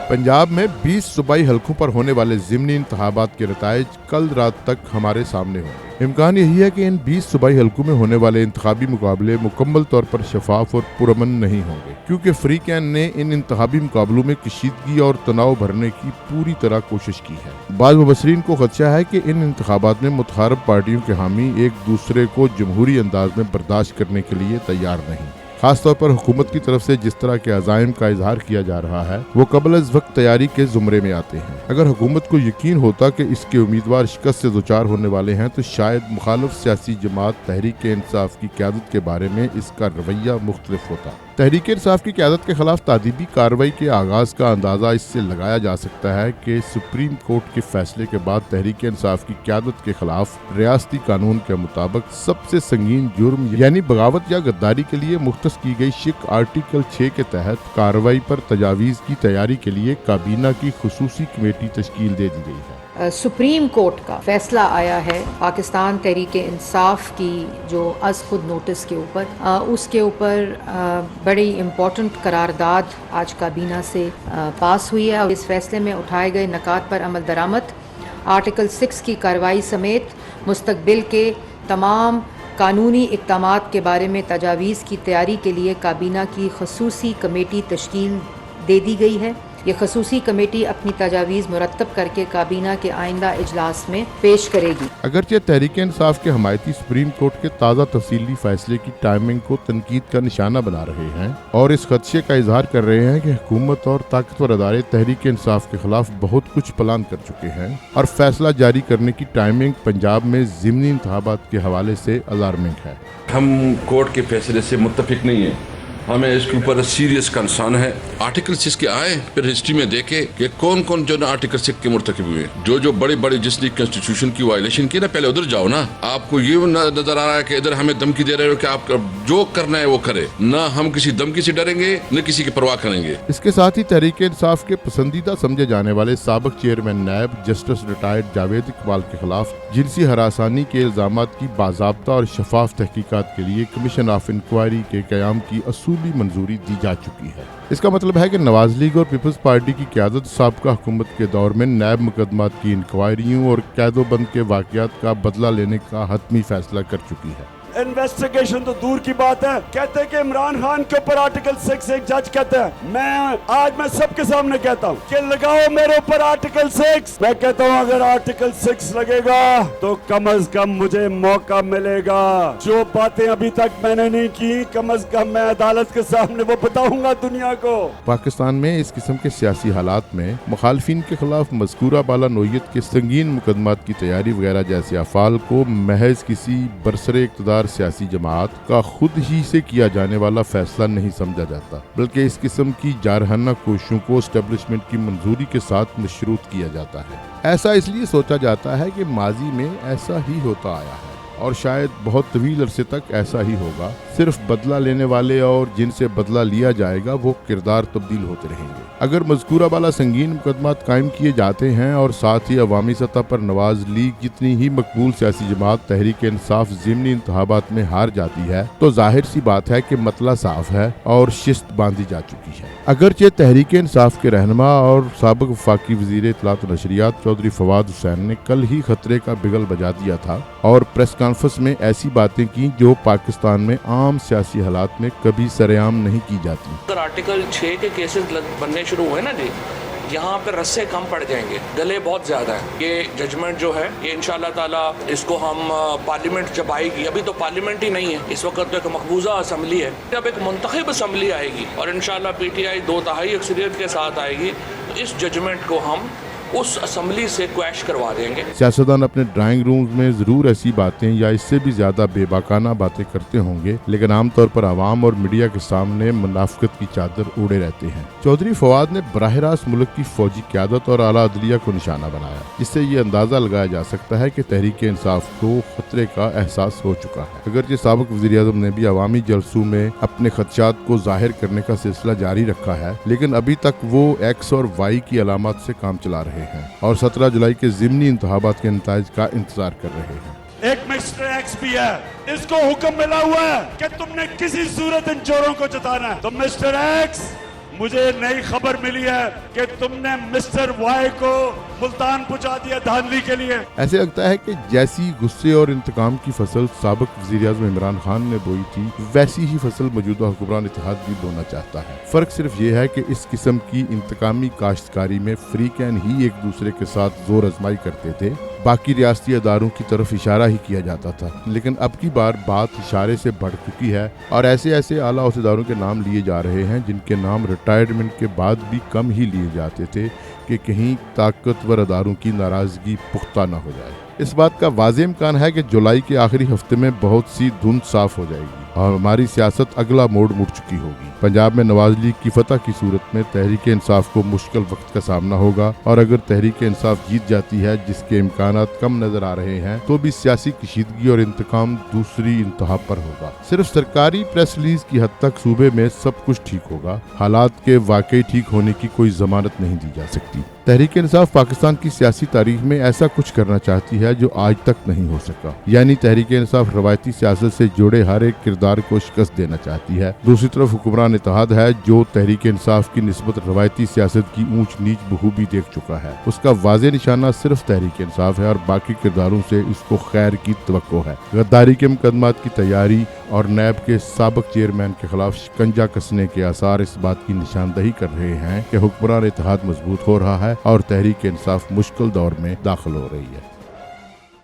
पंजाब में 20 सूबाई हलकों पर होने वाले ज़िमनी इंतखाबात के नताइज कल रात तक हमारे सामने होंगे। इम्कान यही है कि इन 20 सूबाई हलकों में होने वाले इंतखाबी मुकाबले मुकम्मल तौर पर शफाफ और पुरअमन नहीं होंगे, क्योंकि फ्रीकैन ने इन इंतखाबी मुकाबलों में कशीदगी और तनाव भरने की पूरी तरह कोशिश की है। बाद मुबसरीन को खदशा है कि इन इंतखाबात में मुतखारब पार्टियों के हामी एक दूसरे को जमहूरी अंदाज में बर्दाश्त करने के लिए तैयार नहीं। खास तौर पर हुकूमत की तरफ से जिस तरह के अज़ाइम का इजहार किया जा रहा है वो कबल अज़ वक्त तैयारी के ज़ुमरे में आते हैं। अगर हुकूमत को यकीन होता कि इसके उम्मीदवार शिकस्त से दोचार होने वाले हैं तो शायद मुखालिफ सियासी जमात तहरीक इंसाफ की क़यादत के बारे में इसका रवैया मुख्तलिफ होता। तहरीक इंसाफ की क़यादत के खिलाफ तादीबी कार्रवाई के आगाज़ का अंदाज़ा इससे लगाया जा सकता है कि सुप्रीम कोर्ट के फैसले के बाद तहरीक इंसाफ की क़यादत के खिलाफ रियासती कानून के मुताबिक सबसे संगीन जुर्म यानी बगावत या गद्दारी के लिए मुख्तस की गई शिक आर्टिकल 6 के तहत कार्रवाई पर तजावीज़ की तैयारी के लिए काबीना की खुसूसी कमेटी तश्कील दे दी गई है। सुप्रीम कोर्ट का फैसला आया है पाकिस्तान तहरीक इंसाफ की जो अज़ खुद नोटिस के ऊपर उसके ऊपर बड़ी इम्पोर्टेंट करारदाद आज काबीना से पास हुई है और इस फैसले में उठाए गए नकात पर अमल दरामद आर्टिकल 6 की कार्रवाई समेत मुस्तकबिल के तमाम कानूनी इक़दामात के बारे में तजावीज़ की तैयारी के लिए काबीना की खसूसी कमेटी तश्कील दे दी गई है। ये खसूसी कमेटी अपनी तजावीज़ मुरतब करके काबीना के आइंदा इजलास में पेश करेगी। अगरचे तहरीक इंसाफ के हमायती सुप्रीम कोर्ट के ताज़ा तफसीली फैसले की टाइमिंग को तनकीद का निशाना बना रहे हैं और इस खदशे का इजहार कर रहे हैं कि हुकूमत और ताकतवर अदारे तहरीक इंसाफ के खिलाफ बहुत कुछ प्लान कर चुके हैं और फैसला जारी करने की टाइमिंग पंजाब में ज़िमनी इंतखाबात के हवाले से अलार्मिंग है। हम कोर्ट के फैसले से मुत्तफिक नहीं है, हमें इसके ऊपर सीरियस कंसर्न है। आर्टिकल 6 के आए फिर हिस्ट्री में देखे कि कौन कौन जो ना आर्टिकल 6 के मुर्तकिब हुए, जो बड़ी बड़ी जिसने कॉन्स्टिट्यूशन की वायलेशन की ना, पहले उधर जाओ ना। आपको ये नजर आ रहा है कि इधर हमें धमकी दे रहे हो कि आप जो करना है वो करे, ना हम किसी धमकी से डरेंगे न किसी की परवाह करेंगे। इसके साथ ही तहरीक इंसाफ के पसंदीदा समझे जाने वाले साबिक चेयरमैन नायब जस्टिस रिटायर्ड जावेद इकबाल के खिलाफ जिनसी हरासानी के इल्जामात की बाज़ाब्ता और शफाफ तहकीकात के लिए कमीशन ऑफ इंक्वायरी के क़याम की असूली मंजूरी दी जा चुकी है। इसका मतलब है कि नवाज लीग और पीपल्स पार्टी की क़यादत साबका हुकूमत के दौर में नैब मुकदमात की इंक्वायरियों और कैदोबंद के वाक़यात का बदला लेने का हतमी फैसला कर चुकी है। इन्वेस्टिगेशन तो दूर की बात है, कहते हैं कि इमरान खान के ऊपर आर्टिकल 6 एक जज कहता है, मैं सबके सामने कहता हूँ कि लगाओ मेरे ऊपर आर्टिकल 6। मैं कहता हूँ अगर आर्टिकल 6 लगेगा तो कम अज कम मुझे मौका मिलेगा। जो बातें अभी तक मैंने नहीं की कम अज कम मैं अदालत के सामने वो बताऊंगा दुनिया को। पाकिस्तान में इस किस्म के सियासी हालात में मुखालफिन के खिलाफ मज़कूरा बाला नोयत के संगीन मुकदमात की तैयारी वगैरह जैसे अफ़ाल को महज किसी बरसरे इक़्तिदार सियासी जमात का खुद ही से किया जाने वाला फैसला नहीं समझा जाता, बल्कि इस किस्म की जारहाना कोशिशों को एस्टेब्लिशमेंट की मंजूरी के साथ मशरूत किया जाता है। ऐसा इसलिए सोचा जाता है कि माजी में ऐसा ही होता आया है और शायद बहुत तवील अरसे तक ऐसा ही होगा। सिर्फ बदला लेने वाले और जिनसे बदला लिया जाएगा वो किरदार तब्दील होते रहेंगे। अगर मज़कूरा वाला संगीन मुकदमात कायम किए जाते हैं और साथ ही अवामी सतह पर नवाज लीग जितनी ही मकबूल सियासी जमात तहरीक इंसाफ ज़िमनी इंतखाबात में हार जाती है तो जाहिर सी बात है कि मतला साफ है और शिस्त बांधी जा चुकी है। अगरचे तहरीक इंसाफ के रहनुमा और साबिक वफाकी वज़ीर इत्तलात व नशरियात चौधरी फवाद हुसैन ने कल ही खतरे का बिगल बजा दिया था और प्रेस कॉन्फ्रेंस में ऐसी बातें की जो पाकिस्तान में आम सियासी हालात में कभी सरेआम नहीं की जाती। अगर आर्टिकल 6 के केसेस बनने शुरू हुए ना जी, यहाँ पे रस्से कम पड़ जाएंगे, गले बहुत ज़्यादा है। ये जजमेंट जो है ये इंशाल्लाह ताला इसको हम पार्लियामेंट जब आएगी, अभी तो पार्लियामेंट ही नहीं है, इस वक्त तो एक मकबूजा असम्बली है, जब एक मुंतखब असम्बली आएगी और इंशाल्लाह PTI 2/3 अक्सरियत के साथ आएगी तो इस जजमेंट को हम उस असम्बली से क्वैश करवा देंगे। सियासतदान अपने ड्राइंग रूम्स में जरूर ऐसी बातें या इससे भी ज्यादा बेबाकाना बातें करते होंगे, लेकिन आमतौर पर आवाम और मीडिया के सामने मुनाफिकत की चादर ओढ़े रहते हैं। चौधरी फवाद ने बराह रास्त मुल्क की फौजी क़यादत और आला अदलिया को निशाना बनाया, जिससे ये अंदाजा लगाया जा सकता है कि तहरीक इंसाफ को खतरे का एहसास हो चुका है। अगरचे साबिक वज़ीर आज़म ने भी अवामी जलसों में अपने खदशात को जाहिर करने का सिलसिला जारी रखा है, लेकिन अभी तक वो X और Y की अलामत से काम चला रहे हैं और 17 जुलाई के ज़िमनी इंतखाबात के नताइज का इंतजार कर रहे हैं। एक मिस्टर X भी है, इसको हुक्म मिला हुआ है कि तुमने किसी सूरत इन चोरों को जताना है। तो मिस्टर X मुझे नई खबर मिली है कि तुमने मिस्टर वाई को मुल्तान पहुंचा दिया धांधली के लिए। ऐसे लगता है कि जैसी गुस्से और इंतकाम की फसल साबिक वज़ीर-ए-आज़म इमरान खान ने बोई थी, वैसी ही फसल मौजूदा हुक्मरान इत्तेहाद भी बोना चाहता है। फर्क सिर्फ ये है कि इस किस्म की इंतकामी काश्तकारी में फ्रीकैन ही एक दूसरे के साथ जोर आजमाई करते थे, बाकी रियासती अदारों की तरफ इशारा ही किया जाता था। लेकिन अब की बार बात इशारे से बढ़ चुकी है और ऐसे ऐसे आला ओहदेदारों के नाम लिए जा रहे हैं जिनके नाम रिटायरमेंट के बाद भी कम ही लिए जाते थे कि कहीं ताकतवर अदारों की नाराजगी पुख्ता न हो जाए। इस बात का वाज़ेह इम्कान है कि जुलाई के आखिरी हफ्ते में बहुत सी धुंध साफ हो जाएगी और हमारी सियासत अगला मोड़ मुड़ चुकी होगी। पंजाब में नवाज लीग की फतह की सूरत में तहरीक इंसाफ को मुश्किल वक्त का सामना होगा और अगर तहरीक इंसाफ जीत जाती है, जिसके इम्कानात कम नजर आ रहे हैं, तो भी सियासी कशीदगी और इंतकाम दूसरी इंतहा पर होगा। सिर्फ सरकारी प्रेस रिलीज की हद तक सूबे में सब कुछ ठीक होगा। हालात के वाकई ठीक होने की कोई जमानत नहीं दी जा सकती। तहरीक इंसाफ पाकिस्तान की सियासी तारीख में ऐसा कुछ करना चाहती है जो आज तक नहीं हो सका, यानी तहरीक इंसाफ रवायती सियासत से जुड़े हर एक किरदार को शिकस्त देना चाहती है। दूसरी तरफ हुक्मरान इत्तेहाद है जो तहरीक इंसाफ की निस्बत रवायती सियासत की ऊंच नीच बखूबी देख चुका है। उसका वाज़ेह निशाना सिर्फ तहरीक इंसाफ है और बाकी किरदारों से इसको खैर की तवक्को है। गद्दारी के मुकदमात की तैयारी और नैब के साबिक चेयरमैन के खिलाफ शिकंजा कसने के आसार इस बात की निशानदही कर रहे हैं कि हुक्मरान इत्तेहाद मजबूत हो रहा है और तहरीक इंसाफ मुश्किल दौर में दाखिल हो रही है।